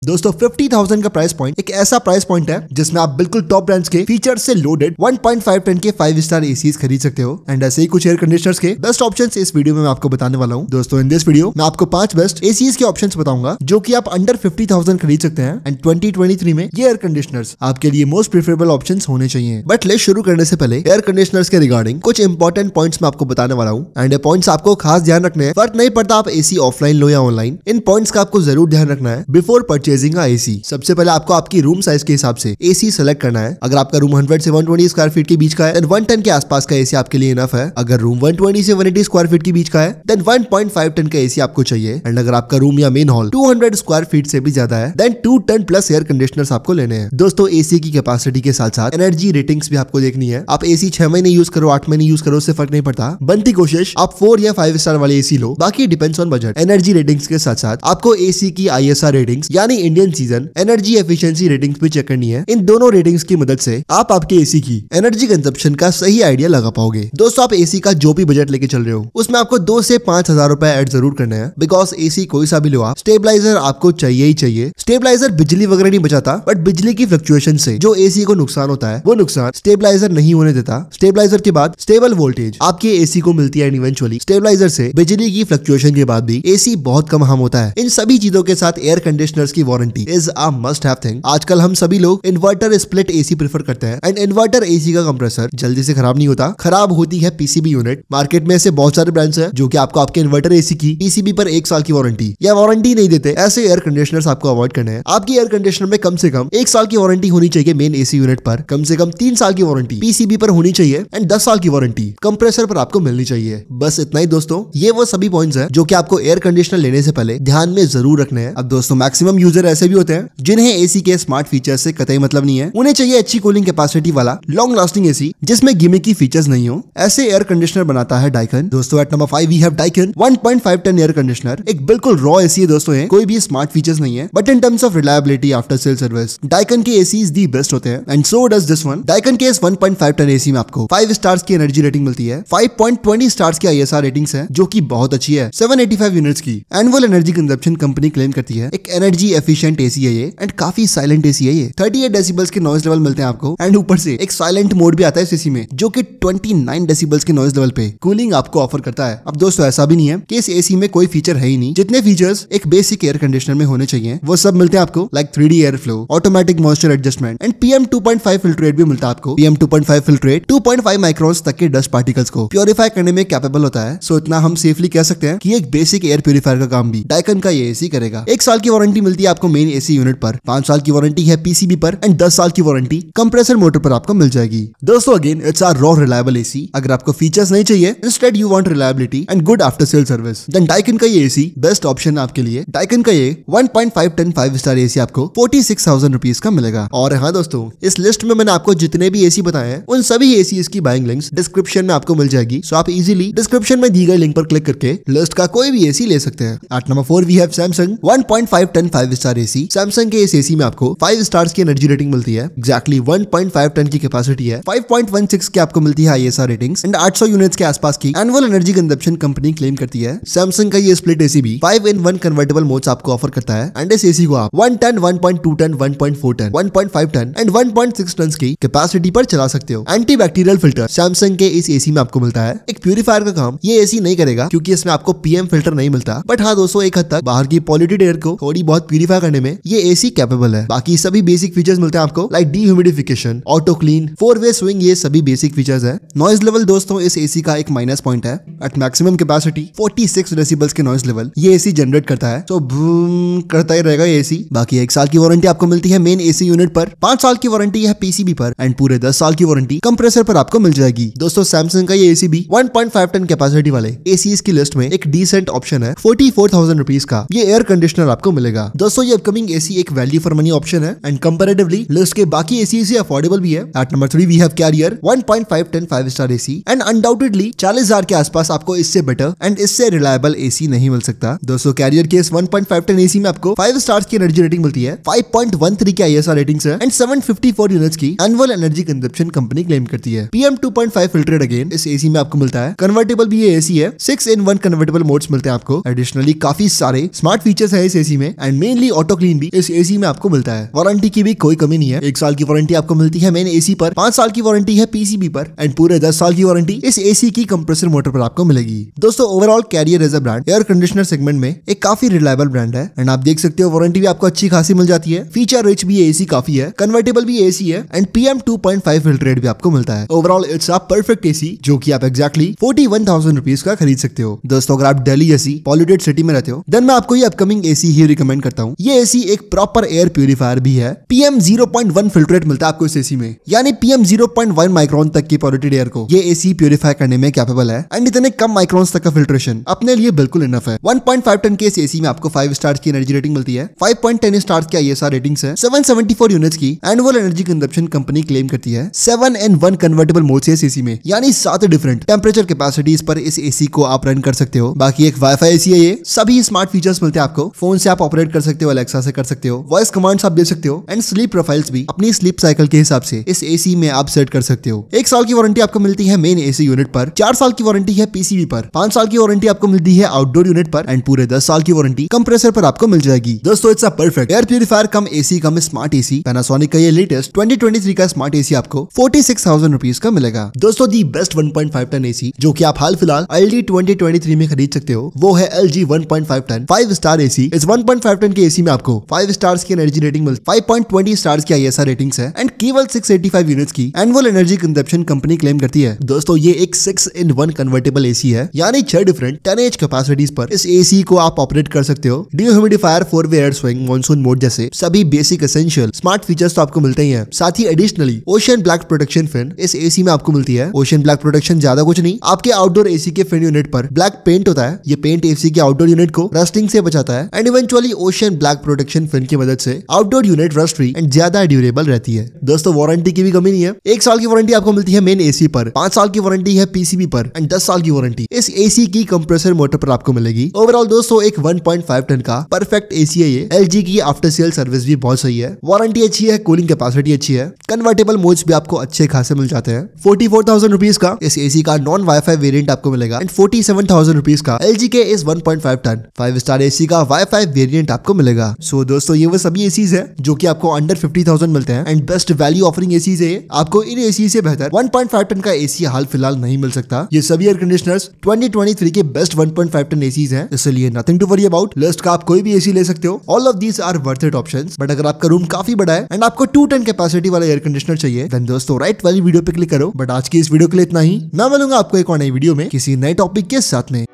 दोस्तों 50,000 का price point एक ऐसा प्राइस पॉइंट है जिसमें आप बिल्कुल टॉप ब्रांड्स के फीचर से लोडेड 1.5 टन के 5 स्टार एसीज खरीद सकते हो। एंड ऐसे ही कुछ एयर कंडीशनर्स के बेस्ट ऑप्शंस इस वीडियो में मैं आपको बताने वाला हूँ। दोस्तों इन दिस वीडियो मैं आपको 5 बेस्ट एसीज के ऑप्शंस बताऊंगा जो कि आप अंडर 50,000 खरीद सकते हैं। एंड 2023 में ये एयर कंडीशनर्स आपके लिए मोस्ट प्रेफरेबल ऑप्शंस होने चाहिए। बट ले शुरू करने से पहले एयर कंडीशनर्स के रिगार्डिंग कुछ इंपॉर्टेंट पॉइंट्स मैं आपको बताने वाला हूँ। एंड ये पॉइंट्स आपको खास ध्यान रखने हैं। फर्क नहीं पड़ता आप एसी ऑफलाइन लो या ऑनलाइन, इन पॉइंट्स का आपको जरूर ध्यान रखना है बिफोर परचेजिंग अ एसी। सबसे पहले आपको आपकी रूम साइज के हिसाब से एसी सेलेक्ट करना है। अगर आपका रूम 100 से 120 स्क्वायर फीट के बीच का है देन 1 टन के आसपास का एसी आपके लिए इनफ है। अगर रूम 120 से 180 स्क्वायर फीट के बीच का है देन 1.5 टन का एसी आपको चाहिए। एंड अगर आपका रूम या मेन हॉल 200 स्क्वायर फीट से भी ज्यादा है than 2 ton plus air conditioners आपको लेने हैं। दोस्तों एसी की कैपेसिटी के साथ साथ एनर्जी रेटिंग्स भी आपको देखनी है। आप एसी 6 महीने यूज करो 8 महीने यूज करो, उससे फर्क नहीं पड़ता। बनती कोशिश आप 4 या 5 स्टार वाले एसी लो, बाकी depends on budget. Energy ratings के साथ साथ आपको एसी की ISR रेटिंग्स यानी Indian season energy efficiency ratings भी चेक करनी है। इन दोनों रेटिंग्स की मदद से आप आपके एसी की एनर्जी कंजप्शन का सही आइडिया लगा पाओगे। दोस्तों आप एसी का जो भी बजट लेके चल रहे हो उसमें आपको 2 से 5,000 रुपए ऐड जरूर करना है। बिकॉज एसी कोई सा भी लो आप, स्टेबलाइजर आपको चाहिए ही चाहिए। स्टेबलाइजर बिजली वगैरह नहीं बचाता, बट बिजली की फ्लक्चुएशन से जो एसी को नुकसान होता है वो नुकसान स्टेबलाइजर नहीं होने देता। स्टेबलाइजर के बाद स्टेबल वोल्टेज आपके एसी को मिलती है। इवेंचुअली स्टेबलाइजर से बिजली की फ्लक्चुएशन के बाद भी एसी बहुत कम हार्म होता है। इन सभी चीजों के साथ एयर कंडीशनर्स की warranty is a must have thing. आजकल हम सभी लोग इन्वर्टर स्प्लिट एसी प्रेफर करते हैं। एंड इन्वर्टर एसी का कंप्रेसर जल्दी से खराब नहीं होता, खराब होती है पीसीबी यूनिट। मार्केट में ऐसे बहुत सारे ब्रांड्स हैं जो कि आपको आपके इन्वर्टर एसी की पीसीबी पर 1 साल की वारंटी या वारंटी नहीं देते। ऐसे एयर कंडीशनर्स आपको अवॉइड करने हैं। आपकी एयर कंडीशनर में कम से कम 1 साल की वारंटी होनी चाहिए मेन एसी यूनिट पर, कम से कम 3 साल की वारंटी पीसीबी पर होनी चाहिए एंड 10 साल की वारंटी कंप्रेसर पर आपको मिलनी चाहिए। बस इतना ही दोस्तों, ये वो सभी पॉइंट्स हैं जो कि आपको एयर कंडीशनर लेने से पहले ध्यान में जरूर रखने हैं। अब दोस्तों मैक्सिमम यूजर ऐसे भी होते हैं जिन्हें एसी के स्मार्ट फीचर्स से कतई मतलब नहीं है। उन्हें चाहिए अच्छी कूलिंग कैपेसिटी वाला लॉन्ग लास्टिंग एसी जिसमें गिमिकी फीचर्स नहीं हो। ऐसे एयर कंडीशनर बनाता है डाइकन। दोस्तों at number 5 we have Daikin 1.5 ton air conditioner. एक बिल्कुल रॉ एसी है दोस्तों, है कोई भी स्मार्ट फीचर्स नहीं है, but in terms of reliability after sale service Daikin के एसीज दी बेस्ट होते हैं। And so does this one. Daikin के इस 1.5 टन एसी में आपको 5 स्टार्स की एनर्जी रेटिंग मिलती है, 5.20 स्टार्स की ISR रेटिंग्स है जो कि बहुत अच्छी है। 785 यूनिट्स की annual energy consumption company claim करती है। एक एनर्जी एफिशिएंट एसी है ये एंड काफी साइलेंट एसी है ये। 38 डेसिबल्स के नॉइज लेवल मिलते हैं आपको एंड ऊपर से एक साइलेंट मोड भी आता है इस एसी में जो कि 29 डेसिबल्स के नॉइज लेवल पे कूलिंग आपको ऑफर करता है। अब दोस्तों ऐसा भी नहीं है कि इस एसी में कोई फीचर है ही नहीं। जितने फीचर्स एक बेसिक एयर कंडीशनर में होने चाहिए वो सब मिलते हैं आपको, like 3D air flow, automatic moisture adjustment and PM 2.5 filtrate भी मिलता है आपको। PM 2.5 फिल्ट्रेट 2.5 माइक्रोन्स तक के डस्ट पार्टिकल्स को प्योरीफाई करने में कैपेबल होता है। सो इतना हम सेफली कह सकते हैं कि एक बेसिक एयर प्योरीफायर का काम भी डाइकन का ये एसी करेगा। 1 साल की वारंटी मिलती है आपको मेन एसी यूनिट पर, 5 साल की वारंटी है पीसीबी पर एंड 10 साल की वारंटी कंप्रेसर मोटर पर आपको मिल जाएगी। दोस्तों again it's are raw reliable AC. अगर आपको फीचर्स नहीं चाहिए, instead you want reliability and good after sale service, then Daikin का ये एसी बेस्ट ऑप्शन है आपके लिए। डाइकन का ये 1.5 टन 5 स्टार एसी आपको 46,000 रुपीज का मिलेगा। और हाँ दोस्तों, इस लिस्ट में मैंने आपको जितने भी एसी बताए हैं उन सभी एसीज की बाइंग लिंक्स डिस्क्रिप्शन में आपको मिल जाएगी। सो आप इजीली डिस्क्रिप्शन में दी गई लिंक पर क्लिक करके लिस्ट का कोई भी एसी ले सकते हैं। At number 4 we have Samsung 1.5 ton 5 star AC. Samsung के इस एसी में आपको 5 स्टार्स की एनर्जी रेटिंग मिलती है। एग्जैक्टली 1.5 टन की कैपेसिटी है, 5.16 की आपको मिलती है ISR रेटिंग्स एंड 800 यूनिट्स के आसपास की annual energy consumption company claim करती है। सैमसंग का ये स्प्लिट एसी भी 5-in-1 कन्वर्टेबल मोड्स आपको ऑफर करता है एंड इस एसी को आप 1 ton, 1.2 ton, 1.4 ton, 1.5 ton and 1.6 ton की कैपेसिटी पर चला सकते हो। एंटी बैक्टीरियल फिल्टर सैमसंग के इस एसी में आपको मिलता है। एक प्यूरीफायर का काम ये एसी नहीं करेगा क्योंकि इसमें आपको PM फिल्टर नहीं मिलता, बट हाँ दोस्तों एक हद तक बाहर की पॉल्यूटेड एयर को थोड़ी बहुत प्यूरीफाई करने में ये एसी कैपेबल है। बाकी सभी बेसिक फीचर्स मिलते हैं आपको, लाइक डीह्यूमिडिफिकेशन, ऑटो क्लीन, 4-वे स्विंग, ये सभी बेसिक फीचर्स है। नॉइज लेवल दोस्तों इस एसी का एक माइनस पॉइंट है। एट मैक्सिमम कैपेसिटी 46 डेसिबल्स के नॉइज लेवल ये एसी जनरेट करता है, तो बूम करता ही रहेगा ये एसी। बाकी 1 साल की वारंटी आपको मिलती है मेन एसी यूनिट पर, 5 साल की वारंटी है पीसीबी पर एंड पूरे 10 साल की वारंटी कंप्रेसर पर आपको मिल जाएगी। दोस्तों सैमसंग का ये एसी भी 1.5 टन कैपेसिटी वाले एसीज की लिस्ट में एक डिसेंट ऑप्शन है। 44,000 रुपीज का ये एयर कंडीशनर आपको मिलेगा। दोस्तों ये अपकमिंग एसी एक वैल्यू फॉर मनी ऑप्शन है एंड कंपैरेटिवली लिस्ट के बाकी एसी से अफोर्डेबल भी है। At number 3 we have Carrier 1.5 ton 5 star AC and undoubtedly 40,000 के आसपास आपको इससे बेटर एंड इससे रिलायबल एसी नहीं मिल सकता। दोस्तों कैरियर के इस 1.5 टन एसी में आपको 5 स्टार्स की एनर्जी रेटिंग मिलती है, 5.13 की ISR रेटिंग्स है एंड 754 यूनिट्स की annual energy consumption company claim करती है। PM 2.5 फिल्टरेट अगेन इस एसी में आपको मिलता है। कन्वर्टेबल भी ये एसी है, 6-in-1 कन्वर्टेबल मोड्स मिलते हैं आपको। एडिशनली काफी सारे स्मार्ट फीचर्स है इस एसी में एंड मेनली ऑटो क्लीन भी इस एसी में आपको मिलता है। वारंटी की भी कोई कमी नहीं है। 1 साल की वारंटी आपको मिलती है मेन एसी पर, 5 साल की वारंटी है पीसीबी पर एंड पूरे 10 साल की वारंटी इस एसी की कंप्रेसर मोटर पर आपको मिलेगी। दोस्तों overall Carrier as a brand air conditioner segment में एक काफी रिलायबल ब्रांड है एंड आप देख सकते हो वारंटी भी आपको अच्छी खासी मिल जाती है। फीचर रिच भी एसी काफी है, कन्वर्टेबल भी एसी है एंड PM 2.5 फिल्टर रेट भी आपको मिलता है। Overall it's a perfect AC जो कि आप एक्जैक्टली 41,000 रुपीज का खरीद सकते हो। दोस्तों अगर आप दिल्ली जैसी पॉल्यूटेड सिटी में रहते हो देन मैं आपको ये अपकमिंग एसी ही रिकमेंड करता हूँ। ये एसी एक प्रॉपर एयर प्यूरिफायर भी है। PM 0.1 फिल्टर रेट मिलता है आपको इस एसी में, यानी PM 0.1 माइक्रोन तक की पॉल्यूटेड एयर को ये एसी प्यूरिफाई करने में कैपेबल है एंड इतने कम माइक्रोन्स तक का फिल्ट्रेशन अपने लिए बिल्कुल इनफ है। 1.5 टन के इस एसी में आपको 5 स्टार्स की एनर्जी रेटिंग मिलती है, 5.10 स्टार्स की ISR रेटिंग्स है, 774 यूनिट्स की annual energy consumption company claim करती है। 7-in-1 कन्वर्टेबल मोड से इस एसी में, यानी 7 डिफरेंट टेम्परेचर कैपेसिटीज पर इस एसी को आप रन कर सकते हो। बाकी एक वाईफाई एसी है ये, सभी स्मार्ट फीचर्स मिलते हैं आपको। फोन से आप ऑपरेट कर सकते हो, अलेक्सा से कर सकते हो, वॉइस कमांड्स आप दे सकते हो एंड स्लीप प्रोफाइल्स भी अपनी स्लीप साइकिल के हिसाब से इस एसी में आप सेट कर सकते हो। 1 साल की वारंटी आपको मिलती है मेन एसी यूनिट पर, 4 साल की वारंटी है पीसीबी पर, 5 साल की वारंटी आपको मिलती है आउटडोर यूनिट पर एंड पूरे 10 साल की वारंटी कंप्रेसर पर आपको मिल जाएगी। दोस्तों it's a perfect air purifier come AC come smart AC. Panasonic का ये लेटेस्ट 2023 का स्मार्ट एसी आपको 46,000 रुपीज का मिलेगा। दोस्तों दी बेस्ट 1.5 टन एसी जो कि आप हाल फिलहाल LG 2023 में खरीद सकते हो वो है LG 1.5 टन 5 स्टार एसी। इस 1.5 टन के एसी में आपको 5 स्टार्स की एनर्जी रेटिंग मिलती है, 5.20 स्टार्स की ISR रेटिंग्स है एंड केवल 685 यूनिट्स की annual energy consumption company claim करती है। दोस्तों ये एक 6-in-1 कन्वर्टेबल एसी है, यानी 6 डिफरेंट 10H कैपेसिटीज पर इस एसी को आप ऑपरेट कर सकते हो। डिह्यूमिडिफायर, 4-वे एयर स्विंग, मॉनसून मोड जैसे सभी बेसिक एसेंशियल स्मार्ट फीचर्स तो आपको मिलते ही हैं। साथ ही additionally ocean black protection fin इस एसी में आपको मिलती है। ओशन ब्लैक प्रोटेक्शन ज्यादा कुछ नहीं, आपके आउटडोर एसी के फिन यूनिट पर ब्लैक पेंट होता है। ये पेंट एसी के आउटडोर यूनिट को रस्टिंग से बचाता है and eventually ocean black protection fin की मदद से outdoor unit rust free and ज्यादा ड्यूरेबल रहती है। दोस्तों वारंटी की भी कमी नहीं है। 1 साल की वारंटी आपको मिलती है मेन एसी पर, 5 साल की वारंटी है पीसीबी पर एंड 10 साल की वारंटी इस एसी की कंप्रेसर मोटर पर आपको मिलेगी। ओवरऑल दोस्तों एक 1.5 टन का परफेक्ट एसी है ये। LG की आफ्टर सेल सर्विस भी बहुत सही है, वारंटी अच्छी है, कूलिंग कैपेसिटी अच्छी है, कन्वर्टेबल मोड्स भी आपको अच्छे खासे मिल जाते हैं। 44,000 रुपीज का इस एसी का नॉन वाईफाई वेरिएंट आपको मिलेगा एंड 47,000 रुपीज का LG के इस 1.5 टन 5 स्टार एसी का वाईफाई वेरिएंट आपको मिलेगा। सो दोस्तों ये वो सभी एसीज है जो कि आपको अंडर 50,000 मिलते हैं and best value offering ACs है। आपको इन एसी से बेहतर 1.5 टन का एसी हाल फिलहाल नहीं मिल सकता। ये सभी एयर कंडीशनर्स 2023 के बेस्ट 1.5 टन एसीज हैं, इसलिए nothing to worry about. List का आप कोई भी एसी ले सकते हो। All of these are worth it options. But अगर आपका रूम काफी बड़ा है एंड आपको 2 टन कैपेसिटी वाला एयर कंडीशनर चाहिए देन दोस्तों राइट वाली वीडियो पे क्लिक करो। बट आज की इस वीडियो के लिए इतना ही। मैं मिलूंगा आपको एक और नई वीडियो में किसी नए टॉपिक के साथ में।